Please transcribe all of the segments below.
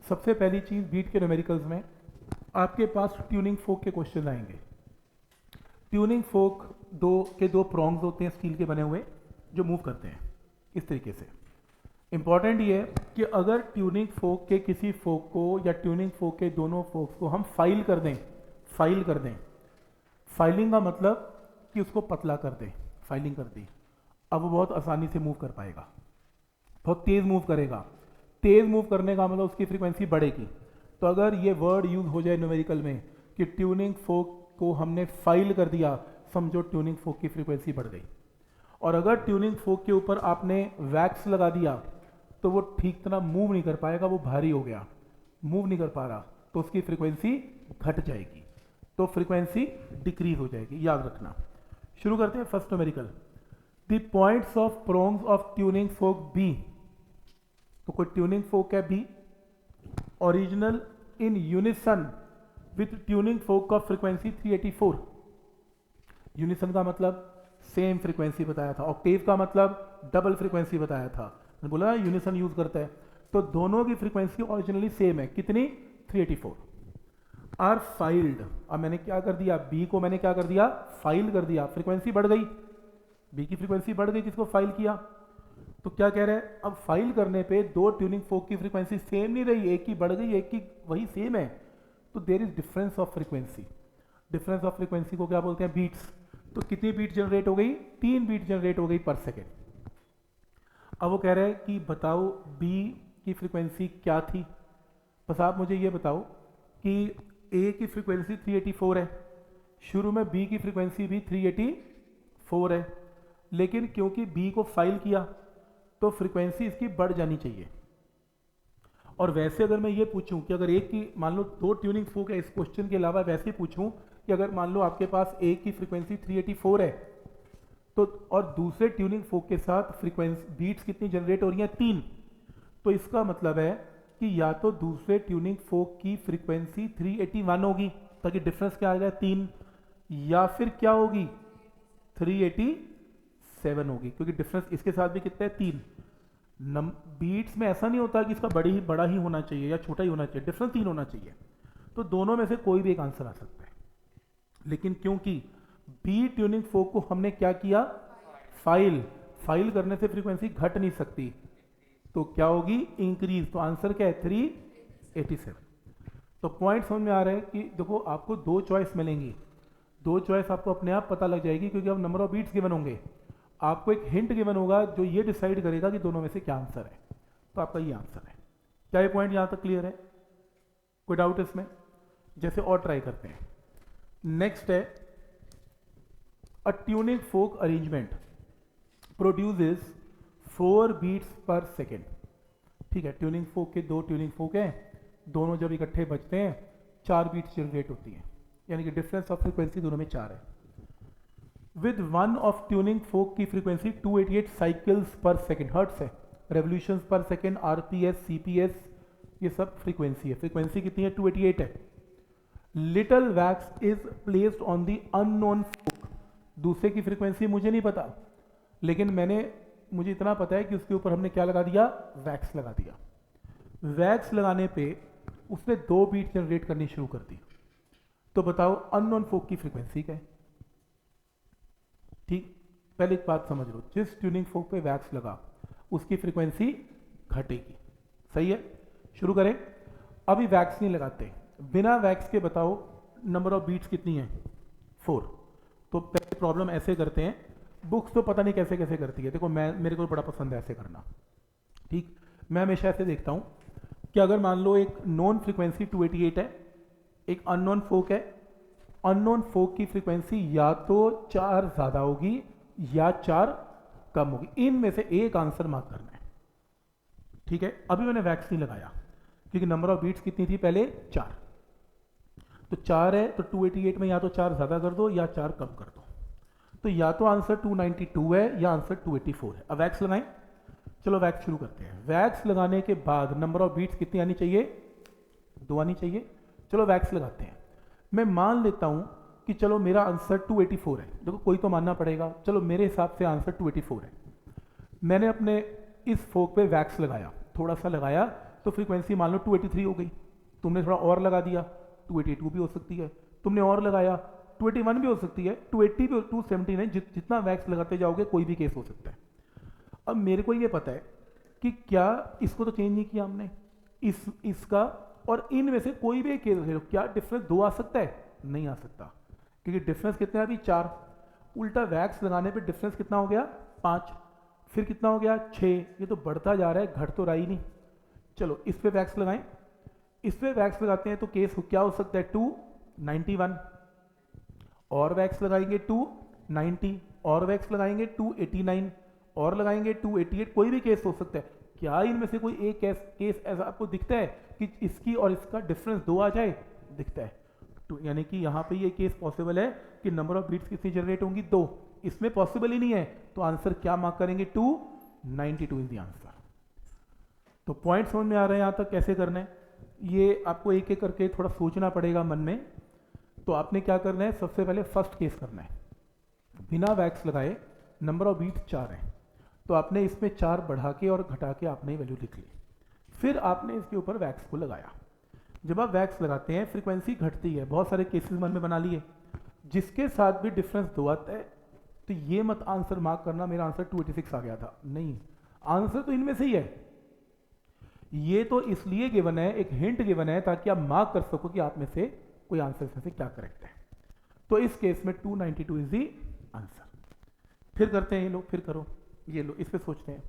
सबसे पहली चीज़ बीट के न्यूमेरिकल्स में आपके पास ट्यूनिंग फोक के क्वेश्चन आएंगे। ट्यूनिंग फोक दो प्रॉन्ग्स होते हैं स्टील के बने हुए जो मूव करते हैं इस तरीके से। इंपॉर्टेंट ये है कि अगर ट्यूनिंग फोक के किसी फोक को या ट्यूनिंग फोक के दोनों फोक्स को हम फाइल कर दें, फाइलिंग का मतलब कि उसको पतला कर दें, फाइलिंग कर दी, अब वो बहुत आसानी से मूव कर पाएगा, बहुत तेज़ मूव करेगा। तेज़ मूव करने का मतलब उसकी फ्रीक्वेंसी बढ़ेगी। तो अगर ये वर्ड यूज हो जाए न्यूमेरिकल में कि ट्यूनिंग फोक को हमने फाइल कर दिया, समझो ट्यूनिंग फोक की फ्रीक्वेंसी बढ़ गई। और अगर ट्यूनिंग फोक के ऊपर आपने वैक्स लगा दिया तो वो ठीक तरह मूव नहीं कर पाएगा, वो भारी हो गया, मूव नहीं कर पा रहा, तो उसकी फ्रीक्वेंसी घट जाएगी, तो फ्रीक्वेंसी डिक्रीज हो जाएगी, याद रखना। शुरू करते हैं first numerical. The points of prongs of tuning fork B, तो कोई ट्यूनिंग फोक है B, original in unison with tuning fork of frequency 384। Unison का मतलब सेम फ्रीक्वेंसी बताया था, ऑक्टेव का मतलब डबल फ्रीक्वेंसी बताया था, मैंने बोला यूनिसन यूज करता है, तो दोनों की फ्रीक्वेंसी ओरिजिनली सेम है, कितनी 384 आर फाइल्ड। अब मैंने क्या कर दिया, बी को मैंने क्या कर दिया, फाइल कर दिया, फ्रीक्वेंसी बढ़ गई, बी की फ्रीक्वेंसी बढ़ गई जिसको फाइल किया। तो क्या कह रहे हैं, अब फाइल करने पे दो ट्यूनिंग फोक की फ्रीक्वेंसी सेम नहीं रही, एक की बढ़ गई एक की वही सेम है, तो there is difference of frequency. Difference of frequency को क्या बोलते हैं, बीट्स। तो कितनी बीट जनरेट हो गई, 3 बीट जनरेट हो गई पर सेकेंड। अब वो कह रहे हैं कि बताओ बी की फ्रीक्वेंसी क्या थी। बस आप मुझे ये बताओ कि ए की फ्रीक्वेंसी 384 है, शुरू में बी की फ्रीक्वेंसी भी 384 है, लेकिन क्योंकि बी को फाइल किया तो फ्रीक्वेंसी इसकी बढ़ जानी चाहिए। और वैसे अगर मैं ये पूछूं कि अगर एक की मान लो दो ट्यूनिंग फोक है, इस क्वेश्चन के अलावा वैसे पूछूं कि अगर मान लो आपके पास एक की फ्रीक्वेंसी 384 है तो और दूसरे ट्यूनिंग फोक के साथ फ्रीक्वेंसी बीट्स कितनी जनरेट हो रही हैं, 3, तो इसका मतलब है कि या तो दूसरे ट्यूनिंग फोक की फ्रीक्वेंसी 381 होगी, ताकि डिफरेंस क्या आ जाए 3, या फिर क्या होगी 387 होगी, क्योंकि डिफरेंस इसके साथ भी कितना है 3। बीट्स में ऐसा नहीं होता कि इसका बड़ा ही होना चाहिए या छोटा ही होना चाहिए, डिफरेंस 3 होना चाहिए, तो दोनों में से कोई भी एक आंसर आ सकता है। लेकिन क्योंकि बी ट्यूनिंग फोक को हमने क्या किया, फाइल करने से फ्रीक्वेंसी घट नहीं सकती, तो क्या होगी, इंक्रीज। तो आंसर क्या है 387। तो पॉइंट समझ में आ रहा है कि देखो आपको दो चॉइस मिलेंगी, दो चॉइस आपको अपने आप पता लग जाएगी, क्योंकि अब नंबर ऑफ बीट्स गिवन होंगे, आपको एक हिंट गिवन होगा जो ये डिसाइड करेगा कि दोनों में से क्या आंसर है, तो आपका ये आंसर है। क्या ये पॉइंट यहां तक क्लियर है, कोई डाउट इसमें? जैसे और ट्राई करते हैं। नेक्स्ट है a tuning fork arrangement produces 4 beats per second. ठीक है, ट्यूनिंग फोक के दो ट्यूनिंग फोक हैं, दोनों जब इकट्ठे बजते हैं 4 बीट्स जनरेट होती हैं, यानी कि डिफरेंस ऑफ फ्रीक्वेंसी दोनों में 4 है। With one of tuning fork की frequency 288 cycles per second, hertz है, revolutions per second, RPS, CPS, ये सब फ्रीक्वेंसी है। फ्रीक्वेंसी कितनी है, 288 है। Little wax is placed on the unknown fork, दूसरे की फ्रीक्वेंसी मुझे नहीं पता, लेकिन मुझे इतना पता है कि उसके ऊपर हमने क्या लगा दिया, वैक्स लगा दिया। वैक्स लगाने पे उसने 2 बीट जनरेट करनी शुरू कर दी, तो बताओ अननोन फोक की फ्रीक्वेंसी क्या है। ठीक, पहले एक बात समझ लो, जिस ट्यूनिंग फोक पे वैक्स लगा उसकी फ्रीक्वेंसी घटेगी, सही है। शुरू करें, अभी वैक्स नहीं लगाते, बिना वैक्स के बताओ नंबर ऑफ बीट्स कितनी है, 4। तो पहले प्रॉब्लम ऐसे करते हैं, बुक्स तो पता नहीं कैसे कैसे करती है, देखो मेरे को बड़ा पसंद है ऐसे करना। ठीक, मैं हमेशा ऐसे देखता हूं कि अगर मान लो एक नॉन फ्रीक्वेंसी 288 है, एक अननोन फोक है, अननोन फोक की फ्रीक्वेंसी या तो 4 ज्यादा होगी या 4 कम होगी, इनमें से एक आंसर मार्क करना है। ठीक है, अभी मैंने वैक्स नहीं लगाया क्योंकि नंबर ऑफ बीट्स कितनी थी पहले, 4, तो 4 है, तो 288 में या तो 4 ज्यादा कर दो या 4 कम कर दो, तो या तो आंसर 292 है या आंसर 284 है। अब वैक्स लगाएं, चलो वैक्स शुरू करते हैं। वैक्स लगाने के बाद नंबर ऑफ बीट्स कितनी आनी चाहिए, 2 आनी चाहिए। चलो वैक्स लगाते हैं, मैं मान लेता हूं कि चलो मेरा आंसर 284 है, देखो कोई तो मानना पड़ेगा, चलो मेरे हिसाब से आंसर 284 है। मैंने अपने इस फोक पे वैक्स लगाया, थोड़ा सा लगाया तो फ्रीक्वेंसी मान लो 283 हो गई, तुमने थोड़ा और लगा दिया 282 भी हो सकती है, तुमने और लगाया 281 भी हो सकती है, 280 भी, 279, जितना वैक्स लगाते जाओगे कोई भी केस हो सकता है। अब मेरे को ये पता है कि क्या इसको तो चेंज नहीं किया हमने, इसका और इनमें से कोई भी एक केस हो, क्या डिफरेंस 2 आ सकता है? नहीं आ सकता, क्योंकि डिफरेंस कितना है अभी 4, उल्टा वैक्स लगाने पे डिफरेंस कितना हो गया 5, फिर कितना हो गया 6, ये तो बढ़ता जा रहा है, घट तो रहा ही नहीं। चलो इस पे वैक्स लगाएं, इस पे वैक्स लगाते हैं तो केस क्या हो सकता है 291, और वैक्स लगाएंगे 290, और वैक्स लगाएंगे 289, और लगाएंगे 288, कोई भी केस हो सकता है। क्या इनमें से कोई एक केस ऐसा आपको दिखता है कि इसकी और इसका डिफरेंस 2 आ जाए? दिखता है। तो यानी कि यहाँ पे ये केस पॉसिबल है कि नंबर ऑफ बीट्स कितनी जनरेट होंगी 2, इसमें पॉसिबल ही नहीं है, तो आंसर क्या मार्क करेंगे 292 इज द आंसर। तो पॉइंट समझ में आ रहे हैं यहाँ तक कैसे करना है? ये आपको एक एक करके थोड़ा सोचना पड़ेगा मन में। तो आपने क्या करना है, सबसे पहले फर्स्ट केस करना है, बिना वैक्स लगाए नंबर ऑफ बीट्स 4 है, तो आपने इसमें 4 बढ़ा के और घटा के आपने वैल्यू लिख ली, फिर आपने इसके ऊपर वैक्स को लगाया। जब आप वैक्स लगाते हैं फ्रीक्वेंसी घटती है, बहुत सारे केसेस मन में बना लिए, जिसके साथ भी डिफरेंस 2 आता है, तो ये मत आंसर मार्क करना मेरा आंसर 286 आ गया था, नहीं, आंसर तो इनमें से ही है। ये तो इसलिए गिवन है, एक हिंट गिवन है ताकि आप मार्क कर सको कि आप में से कोई आंसर में से क्या करेक्ट है। तो इस केस में 292 इज दी आंसर। फिर करते हैं ये लोग, फिर करो ये लो, इस पे सोचते हैं।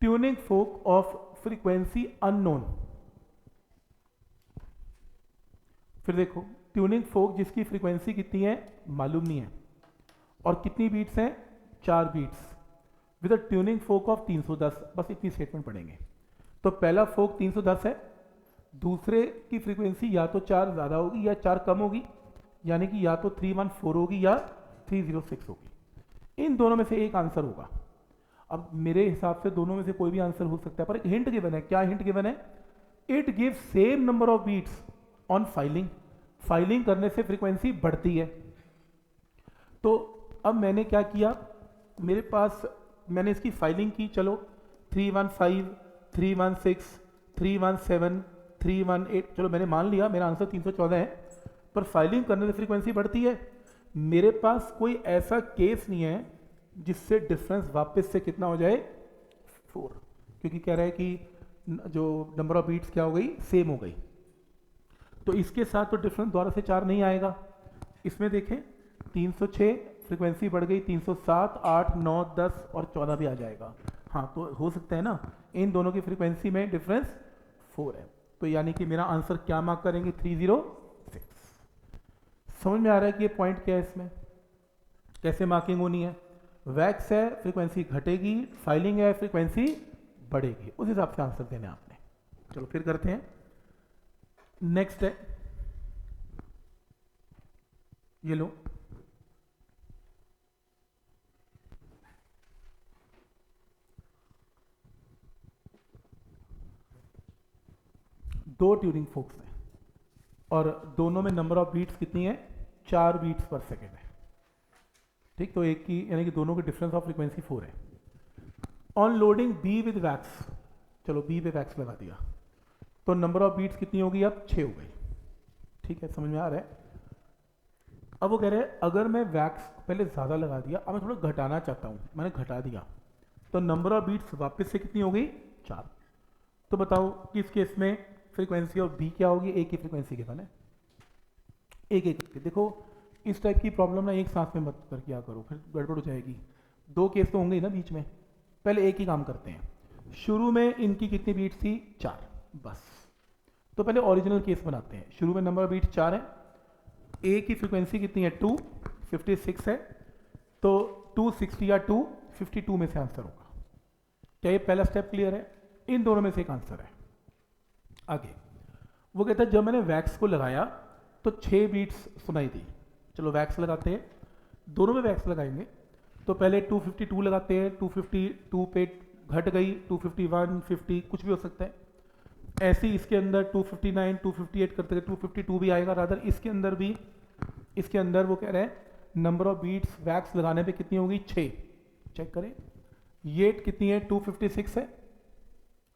Tuning fork of frequency unknown. फिर देखो ट्यूनिंग फोक जिसकी फ्रीक्वेंसी कितनी है मालूम नहीं है, और कितनी बीट्स हैं 4 beats, with a tuning fork of 310, बस इतनी स्टेटमेंट पढ़ेंगे। तो पहला फोक 310 है, दूसरे की फ्रीक्वेंसी या तो 4 ज़्यादा होगी या 4 कम होगी, यानी कि या तो 314 होगी या 306 होगी, इन दोनों में से एक आंसर होगा। अब मेरे हिसाब से दोनों में से कोई भी आंसर हो सकता है, पर एक हिंट गिवन है। क्या हिंट गिवन है? It give same number of beats on filing, filing करने से फ्रीक्वेंसी बढ़ती है। तो अब मैंने क्या किया, मेरे पास मैंने इसकी फाइलिंग की, चलो 315, 316, 317, 318, चलो मैंने मान लिया मेरा आंसर 314 है, पर फाइलिंग करने से फ्रीक्वेंसी बढ़ती है। मेरे पास कोई ऐसा केस नहीं है जिससे डिफरेंस वापस से कितना हो जाए 4, क्योंकि कह रहा है कि जो नंबर ऑफ बीट्स क्या हो गई सेम हो गई, तो इसके साथ तो डिफरेंस दोबारा से 4 नहीं आएगा। इसमें देखें 306 फ्रीक्वेंसी बढ़ गई, 307, 8, 9, 10 और 14 भी आ जाएगा। हाँ, तो हो सकता है ना, इन दोनों की फ्रीक्वेंसी में डिफरेंस 4 है, तो यानी कि मेरा आंसर क्या मार्क करेंगे 306। समझ में आ रहा है कि ये पॉइंट क्या है, इसमें कैसे मार्किंग होनी है। वैक्स है फ्रीक्वेंसी घटेगी, फाइलिंग है फ्रीक्वेंसी बढ़ेगी, उस हिसाब से आंसर देने आपने। चलो फिर करते हैं, नेक्स्ट है ये लो, दो ट्यूनिंग फोक्स हैं और दोनों में नंबर ऑफ बीट्स कितनी है 4 बीट्स पर सेकेंड है, ठीक। तो एक की यानी कि दोनों के डिफरेंस ऑफ फ्रीक्वेंसी 4 है। On loading be with wax, चलो बी पे वैक्स लगा दिया, तो नंबर ऑफ बीट्स कितनी होगी अब 6 हो गई, ठीक है, समझ में आ रहा है। अब वो कह रहे हैं अगर मैं वैक्स पहले ज़्यादा लगा दिया, अब मैं थोड़ा घटाना चाहता हूँ, मैंने घटा दिया, तो नंबर ऑफ बीट्स वापस से कितनी हो गई 4। तो बताओ किस केस में फ्रीक्वेंसी ऑफ बी क्या होगी, एक ही फ्रीक्वेंसी के बने, एक एक करके देखो। इस टाइप की प्रॉब्लम ना एक साथ में मत कर किया करो, फिर गड़बड़ हो जाएगी। 2 केस तो होंगे ही ना बीच में, पहले एक ही काम करते हैं। शुरू में इनकी कितनी बीट्स थी 4 बस, तो पहले ओरिजिनल केस बनाते हैं। शुरू में नंबर ऑफ बीट्स 4 है, ए की फ्रीक्वेंसी कितनी है 256 है, तो 260 या 252 में से आंसर होगा। क्या ये पहला स्टेप क्लियर है? इन दोनों में से एक आंसर है। आगे वो कहता है जब मैंने वैक्स को लगाया तो 6 बीट्स सुनाई दी। चलो वैक्स लगाते हैं, दोनों में वैक्स लगाएंगे, तो पहले 252 लगाते हैं, 252 पे घट गई 251, 50 कुछ भी हो सकता है। ऐसे ही इसके अंदर 259, 258 करते 252 भी आएगा, रादर इसके अंदर भी, इसके अंदर वो कह रहे हैं नंबर ऑफ बीट्स वैक्स लगाने पे कितनी होगी 6। चेक करें ये कितनी है 256 है,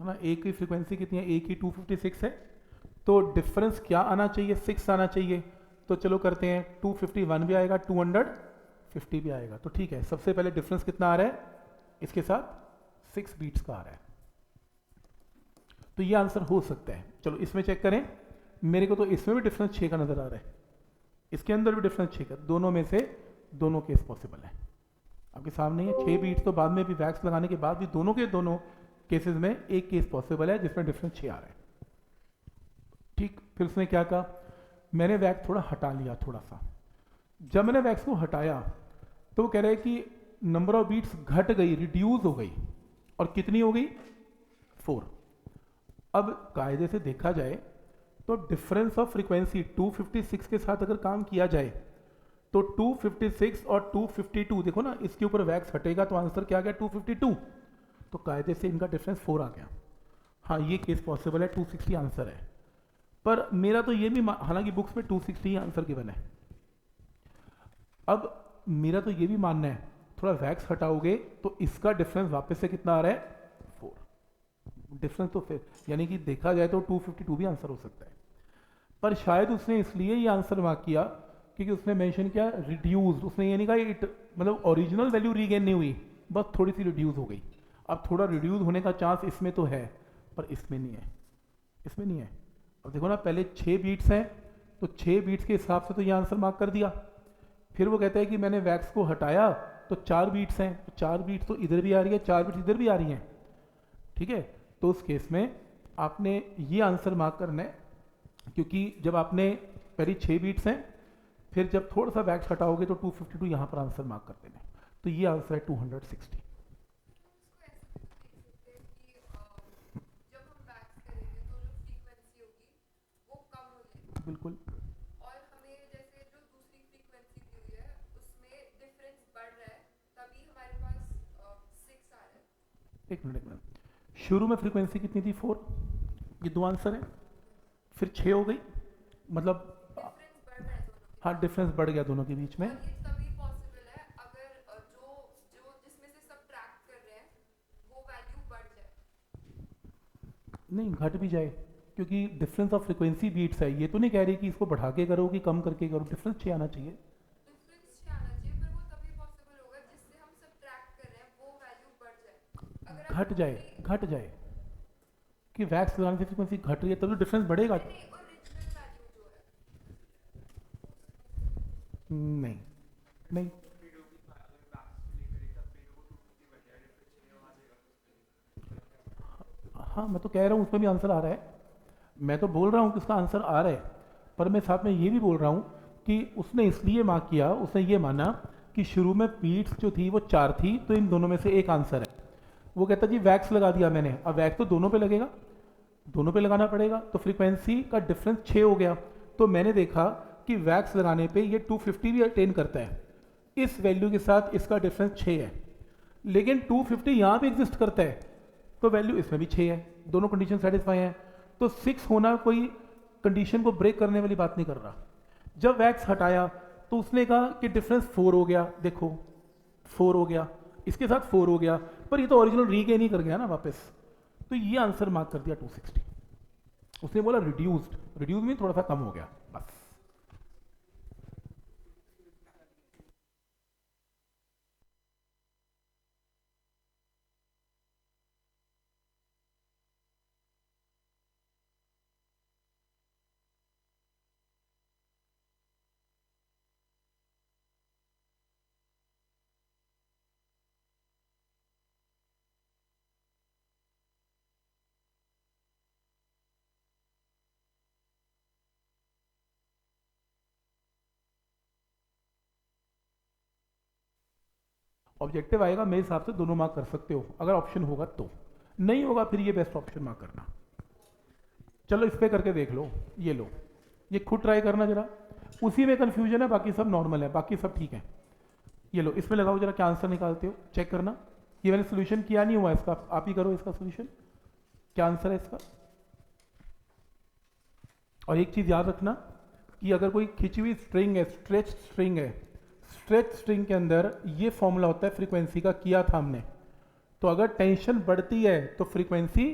है ना, ए की फ्रीक्वेंसी कितनी है, ए की 256 है, तो डिफरेंस क्या आना चाहिए, 6 आना चाहिए। तो चलो करते हैं, 251 भी आएगा, 250 भी आएगा। तो ठीक है, सबसे पहले डिफरेंस कितना आ रहा है, इसके साथ 6 बीट्स का आ रहा है, तो ये आंसर हो सकता है। चलो इसमें चेक करें, मेरे को तो इसमें भी डिफरेंस 6 का नजर आ रहा है, इसके अंदर भी डिफरेंस 6 का, दोनों में से दोनों केस पॉसिबल है। आपके सामने है 6 बीट्स, तो बाद में भी वैक्स लगाने के बाद भी दोनों के दोनों केसेस में एक केस पॉसिबल है जिसमें डिफरेंस 6 आ रहा है। ठीक, फिर उसने क्या कहा, मैंने वैक्स थोड़ा हटा लिया थोड़ा सा। जब मैंने वैक्स को हटाया तो वो कह रहे हैं कि नंबर ऑफ बीट्स घट गई, रिड्यूस हो गई, और कितनी हो गई, 4। अब कायदे से देखा जाए तो डिफरेंस ऑफ फ्रीक्वेंसी 256 के साथ अगर काम किया जाए तो 256 और 252, देखो ना इसके ऊपर वैक्स हटेगा तो आंसर क्या आ गया, 252, तो कायदे से इनका डिफरेंस 4 आ गया। हाँ ये केस पॉसिबल है, 260 आंसर है, पर मेरा तो ये भी, हालांकि बुक्स में 260 ही आंसर गिवन है। अब मेरा तो ये भी मानना है, थोड़ा वैक्स हटाओगे तो इसका डिफरेंस वापस से कितना आ रहा है, 4 डिफरेंस। तो फिर यानी कि देखा जाए तो 252 भी आंसर हो सकता है, पर शायद उसने इसलिए ये आंसर मार्क किया क्योंकि उसने मेंशन किया रिड्यूस्ड, उसने ये नहीं कहा इट, मतलब ओरिजिनल वैल्यू रीगेन नहीं हुई, बस थोड़ी सी रिड्यूस हो गई। अब थोड़ा रिड्यूस होने का चांस इसमें तो है, पर इसमें नहीं है, इसमें नहीं है। अब देखो ना, पहले 6 बीट्स हैं, तो 6 बीट्स के हिसाब से तो ये आंसर मार्क कर दिया। फिर वो कहता है कि मैंने वैक्स को हटाया तो 4 बीट्स हैं, तो 4 बीट्स तो इधर भी आ रही है, 4 बीट्स इधर भी आ रही हैं, ठीक है। तो उस केस में आपने ये आंसर मार्क करना है, क्योंकि जब आपने पहली 6 बीट्स हैं, फिर जब थोड़ा सा वैक्स हटाओगे तो 252 यहाँ पर आंसर मार्क कर देना है, तो ये आंसर है 260। बिल्कुल, और हमें जैसे जो दूसरी फ्रीक्वेंसी दी हुई है उसमें डिफरेंस बढ़ रहा है, तभी हमारे पास 6 आ रहा है। एक मिनट, शुरू में फ्रीक्वेंसी कितनी थी, 4, ये 2 आंसर है, फिर 6 हो गई, मतलब डिफरेंस बढ़ रहा है दोनों के हाँ डिफरेंस बढ़ गया दोनों के बीच में। और ये तभी पॉसिबल है अगर जो जो जिसमें से सब्ट्रैक्ट कर रहे हैं वो वैल्यू बढ़ जाए। नहीं, घट भी जाए, क्योंकि डिफरेंस ऑफ फ्रीक्वेंसी बीट्स है, ये तो नहीं कह रही कि इसको बढ़ा के करो कि कम करके करो, डिफरेंस 6 आना चाहिए। डिफरेंस 6 आना चाहिए, पर वो तभी पॉसिबल होगा जिससे हम सब्ट्रैक्ट कर रहे हैं वो वैल्यू बढ़ जाए। अगर घट जाए, घट जाए, कि वैक्स लगाने से फ्रीक्वेंसी घट रही है तब तो डिफरेंस बढ़ेगा। नहीं, ओरिजिनल वैल्यू जो है नहीं, नहीं, हाँ मैं तो कह रहा हूँ उसमें भी आंसर आ रहा है, मैं तो बोल रहा हूँ कि उसका आंसर आ रहा है, पर मैं साथ में ये भी बोल रहा हूँ कि उसने इसलिए मार्क किया, उसने ये माना कि शुरू में बीट्स जो थी वो 4 थी, तो इन दोनों में से एक आंसर है। वो कहता जी वैक्स लगा दिया मैंने, अब वैक्स तो दोनों पे लगेगा, दोनों पे लगाना पड़ेगा, तो फ्रीक्वेंसी का डिफरेंस 6 हो गया। तो मैंने देखा कि वैक्स लगाने पे ये 250 भी अटेन करता है, इस वैल्यू के साथ इसका डिफरेंस 6 है, लेकिन 250 यहाँ भी एग्जिस्ट करता है, तो वैल्यू इसमें भी 6 है, दोनों कंडीशन सेटिस्फाई हैं, तो 6 होना कोई कंडीशन को ब्रेक करने वाली बात नहीं कर रहा। जब वैक्स हटाया तो उसने कहा कि डिफरेंस 4 हो गया, देखो 4 हो गया, इसके साथ 4 हो गया, पर ये तो ओरिजिनल रीगेन ही कर गया ना वापस, तो ये आंसर मार्क कर दिया 260। उसने बोला रिड्यूस्ड, रिड्यूस में थोड़ा सा कम हो गया बस। ऑब्जेक्टिव आएगा मेरे हिसाब से दोनों मार्क कर सकते हो, अगर ऑप्शन होगा तो, नहीं होगा फिर ये बेस्ट ऑप्शन मार्क करना। चलो इस पे करके देख लो, ये लो, ये खुद ट्राई करना जरा, उसी में कंफ्यूजन है, बाकी सब नॉर्मल है, बाकी सब ठीक है। ये लो, इसमें लगाओ जरा, क्या आंसर निकालते हो चेक करना। ये मैंने सोल्यूशन किया नहीं हुआ इसका, आप ही करो इसका सोल्यूशन, क्या आंसर है इसका। और एक चीज याद रखना कि अगर कोई खिंची हुई स्ट्रिंग है, स्ट्रेच स्ट्रिंग है, स्ट्रेच स्ट्रिंग के अंदर ये फॉर्मूला होता है फ्रीक्वेंसी का, किया था हमने, तो अगर टेंशन बढ़ती है तो फ्रीक्वेंसी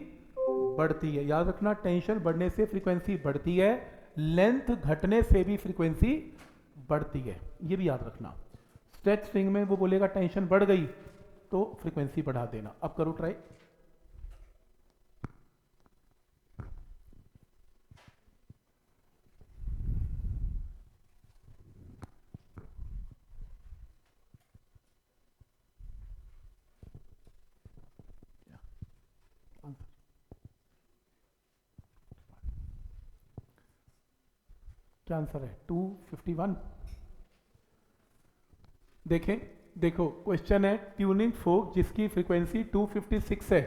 बढ़ती है। याद रखना, टेंशन बढ़ने से फ्रीक्वेंसी बढ़ती है, लेंथ घटने से भी फ्रीक्वेंसी बढ़ती है, ये भी याद रखना। स्ट्रेच स्ट्रिंग में वो बोलेगा टेंशन बढ़ गई तो फ्रीक्वेंसी बढ़ा देना। अब करो ट्राई। क्या आंसर है? 251। देखें, देखो क्वेश्चन है ट्यूनिंग फोक जिसकी फ्रीक्वेंसी 256 है,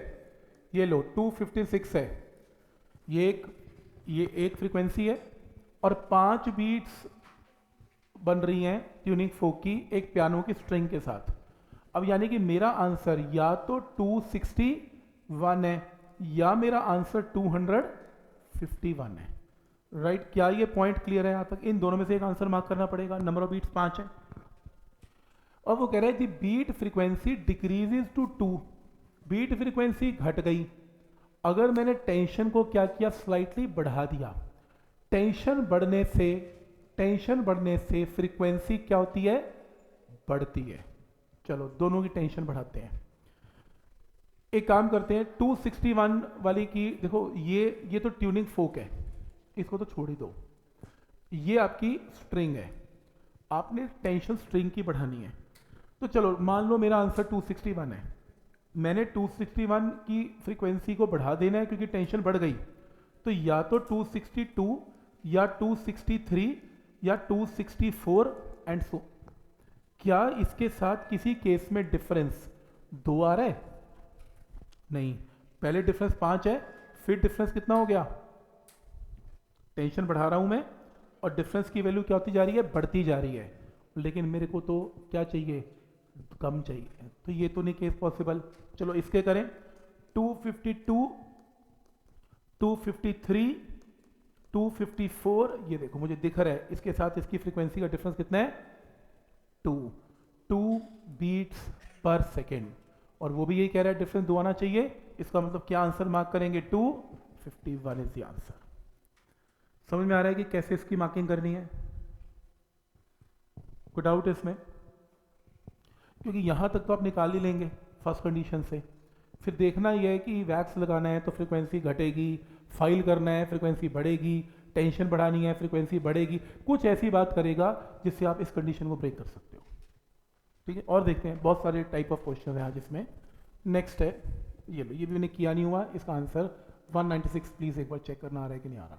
ये लो 256 है, ये एक फ्रीक्वेंसी है और 5 बीट्स बन रही हैं ट्यूनिंग फोक की एक पियानो की स्ट्रिंग के साथ। अब यानी कि मेरा आंसर या तो 261 है या मेरा आंसर 251 है। राइट, क्या ये पॉइंट क्लियर है? यहाँ तक इन दोनों में से एक आंसर मार्क करना पड़ेगा। नंबर ऑफ बीट्स 5 है और वो कह रहा है the beat frequency decreases to 2, beat frequency घट गई। अगर मैंने टेंशन को क्या किया, स्लाइटली बढ़ा दिया। टेंशन बढ़ने से फ्रीक्वेंसी क्या होती है? बढ़ती है। चलो दोनों की टेंशन बढ़ाते हैं। एक काम करते हैं, 261 वाली की देखो, ये तो ट्यूनिंग फोक है, इसको तो छोड़ ही दो। ये आपकी स्ट्रिंग है, आपने टेंशन स्ट्रिंग की बढ़ानी है। तो चलो मान लो मेरा आंसर 261 है, मैंने 261 की फ्रीक्वेंसी को बढ़ा देना है क्योंकि टेंशन बढ़ गई। तो या तो 262 या 263 या 264 एंड सो। क्या इसके साथ किसी केस में डिफरेंस 2 आ रहा है? नहीं, पहले डिफरेंस 5 है, फिर डिफरेंस कितना हो गया? टेंशन बढ़ा रहा हूं मैं और डिफरेंस की वैल्यू क्या होती जा रही है? बढ़ती जा रही है। लेकिन मेरे को तो क्या चाहिए? कम चाहिए, तो ये तो नहीं केस पॉसिबल। चलो इसके करें, 252, 253, 254, ये देखो मुझे दिख रहा है इसके साथ इसकी फ्रीक्वेंसी का डिफरेंस कितना है? 2 बीट्स पर सेकेंड, और वो भी यही कह रहा है डिफरेंस 2 आना चाहिए। इसका मतलब क्या आंसर मार्क करेंगे? 251 इज द आंसर। समझ में आ रहा है कि कैसे इसकी मार्किंग करनी है? कोई डाउट है इसमें? क्योंकि यहाँ तक तो आप निकाल ही लेंगे फर्स्ट कंडीशन से, फिर देखना यह है कि वैक्स लगाना है तो फ्रीक्वेंसी घटेगी, फाइल करना है फ्रीक्वेंसी बढ़ेगी, टेंशन बढ़ानी है फ्रीक्वेंसी बढ़ेगी, कुछ ऐसी बात करेगा जिससे आप इस कंडीशन को ब्रेक कर सकते हो। ठीक है, और देखते हैं, बहुत सारे टाइप ऑफ क्वेश्चन है आज इसमें। नेक्स्ट है ये लो, ये भी मैंने किया नहीं हुआ, इसका आंसर 196, प्लीज एक बार चेक करना आ रहा है कि नहीं आ रहा।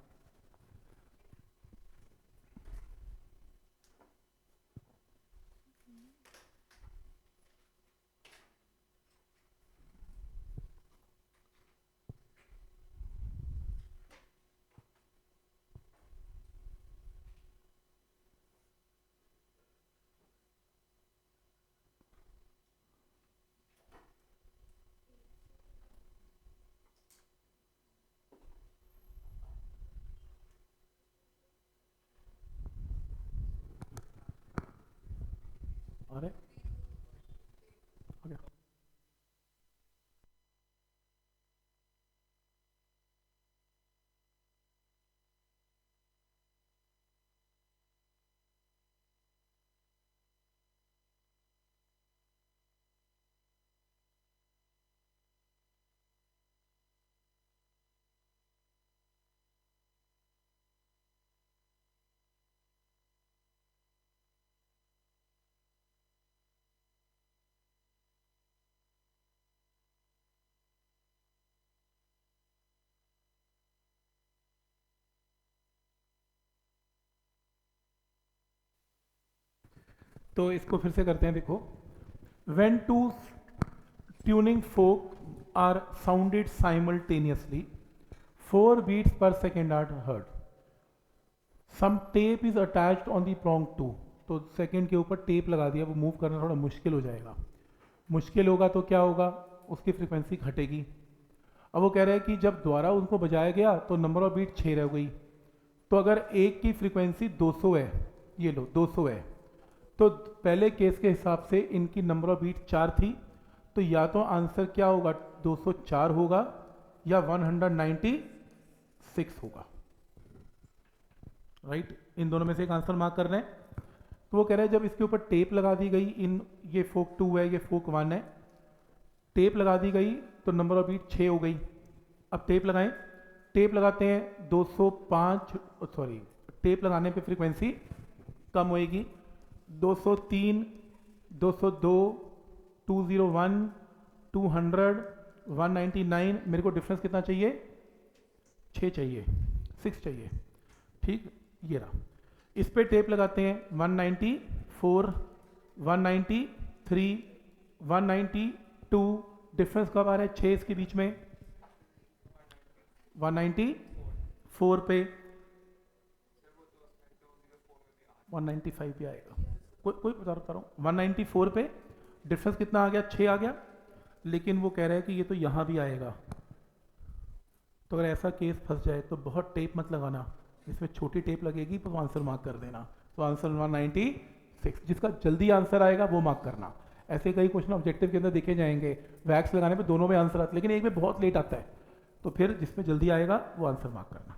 आ रहा है? आ गया? तो इसको फिर से करते हैं, देखो। When two tuning fork are sounded simultaneously, 4 beats per second are heard. Some tape is attached on the prong 2. तो सेकेंड के ऊपर टेप लगा दिया, वो मूव करना थोड़ा मुश्किल हो जाएगा। मुश्किल होगा तो क्या होगा? उसकी फ्रीक्वेंसी घटेगी। अब वो कह रहा है कि जब द्वारा उनको बजाया गया तो नंबर ऑफ बीट 6 रह गई। तो अगर एक की फ्रीक्वेंसी 200 है, ये लो 200 है, तो पहले केस के हिसाब से इनकी नंबर ऑफ बीट 4 थी, तो या तो आंसर क्या होगा? 204 होगा या 196 होगा, राइट। इन दोनों में से एक आंसर मार्क कर रहे हैं। तो वो कह रहे हैं जब इसके ऊपर टेप लगा दी गई, इन ये फोक 2 है, ये फोक 1 है, टेप लगा दी गई तो नंबर ऑफ बीट 6 हो गई। अब टेप लगाएं, टेप लगाते हैं 205, सॉरी टेप लगाने पे फ्रीक्वेंसी कम होएगी, 203, 202, 201, 200, 199। मेरे को डिफरेंस कितना चाहिए? 6 चाहिए, 6 चाहिए, ठीक। ये रहा, इस पे टेप लगाते हैं 194, 193, 192। डिफरेंस कब आ रहा है 6 इसके बीच में? 194 पे 195 भी आएगा, कोई बता रहा हूँ। 194 पे डिफरेंस कितना आ गया? 6 आ गया। लेकिन वो कह रहा है कि ये तो यहाँ भी आएगा। तो अगर ऐसा केस फंस जाए तो बहुत टेप मत लगाना, इसमें छोटी टेप लगेगी तो आंसर मार्क कर देना। तो आंसर 196, जिसका जल्दी आंसर आएगा वो मार्क करना। ऐसे कई क्वेश्चन ऑब्जेक्टिव के अंदर देखे जाएंगे, वैक्स लगाने पे दोनों में आंसर आता है, लेकिन एक में बहुत लेट आता है, तो फिर जिसमें जल्दी आएगा वो आंसर मार्क करना।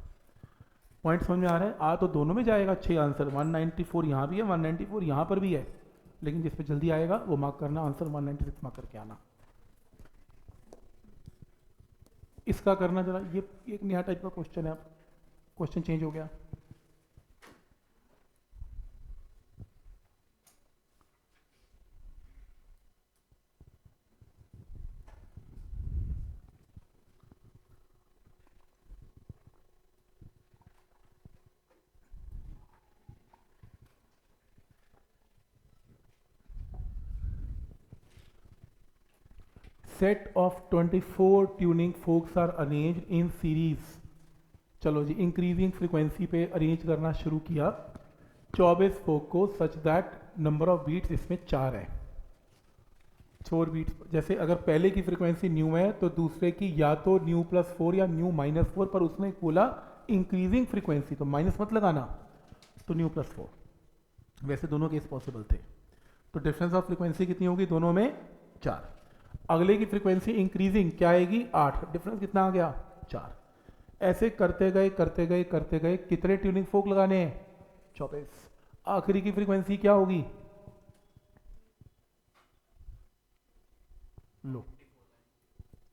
पॉइंट समझ में आ रहा है? आ तो दोनों में जाएगा 6 आंसर, 194 यहाँ भी है, 194 यहाँ पर भी है, लेकिन जिसमें जल्दी आएगा वो मार्क करना, आंसर 196 मार्क करके आना। इसका करना जरा, ये एक नया टाइप का क्वेश्चन है, अब क्वेश्चन चेंज हो गया। Set of 24 tuning forks are arranged in series. चलो जी, इंक्रीजिंग फ्रीक्वेंसी पे अरेंज करना शुरू किया 24 फोक को, such that number of beats इसमें 4 है। 4 बीट्स, जैसे अगर पहले की फ्रीक्वेंसी न्यू है तो दूसरे की या तो न्यू +4 या न्यू -4, पर उसने बोला इंक्रीजिंग फ्रीक्वेंसी तो माइनस मत लगाना, तो न्यू +4। वैसे दोनों केस पॉसिबल थे। तो डिफरेंस ऑफ फ्रीक्वेंसी कितनी होगी दोनों में? 4। अगले की फ्रीक्वेंसी इंक्रीजिंग क्या आएगी? 8। डिफरेंस कितना आ गया? 4। ऐसे करते गए करते गए करते गए, कितने ट्यूनिंग फोक लगाने हैं? 24। आखिरी की फ्रीक्वेंसी क्या होगी? लो,